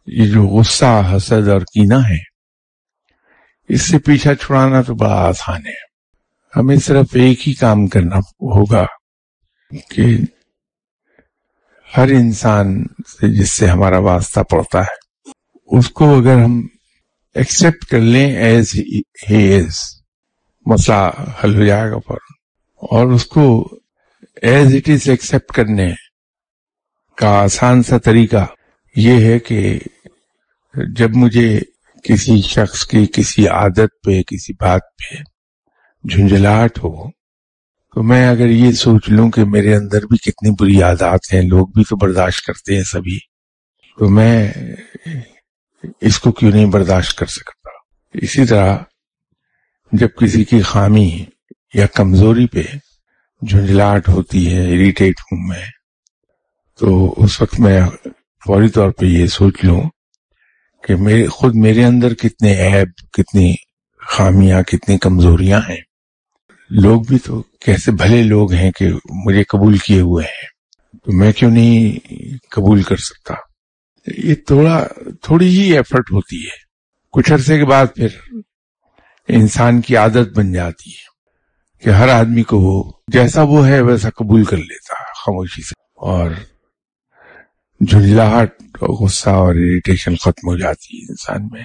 یہ جو غصہ، حسد اور کینہ ہے، اس سے پیچھا چھڑانا تو بڑا آسان ہے. ہمیں صرف ایک ہی کام کرنا ہوگا کہ ہر انسان سے جس سے ہمارا واسطہ پڑتا ہے اس کو اگر ہم ایکسپٹ کر لیں ایز ہی از، مسئلہ حل ہو جائے گا فوراً. اور اس کو ایز اٹ از ایکسپٹ کرنے کا آسان سا طریقہ یہ ہے کہ جب مجھے کسی شخص کی کسی عادت پہ، کسی بات پہ جھنجھلاہٹ ہو، تو میں اگر یہ سوچ لوں کہ میرے اندر بھی کتنی بری عادات ہیں، لوگ بھی تو برداشت کرتے ہیں سبھی، تو میں اس کو کیوں نہیں برداشت کر سکتا. اسی طرح جب کسی کی خامی یا کمزوری پہ جھنجھلاہٹ ہوتی ہے، اریٹیٹ ہوں میں، تو اس وقت میں فوری طور پہ یہ سوچ لوں کہ میرے اندر کتنے عیب، کتنی خامیاں، کتنی کمزوریاں ہیں. لوگ بھی تو کیسے بھلے لوگ ہیں کہ مجھے قبول کیے ہوئے ہیں، تو میں کیوں نہیں قبول کر سکتا. یہ تھوڑی ہی ایفرٹ ہوتی ہے. کچھ عرصے کے بعد پھر انسان کی عادت بن جاتی ہے کہ ہر آدمی کو وہ جیسا وہ ہے ویسا قبول کر لیتا ہے خاموشی سے، اور جھنجھلاہٹ، غصہ اور اریٹیشن ختم ہو جاتی ہے انسان میں.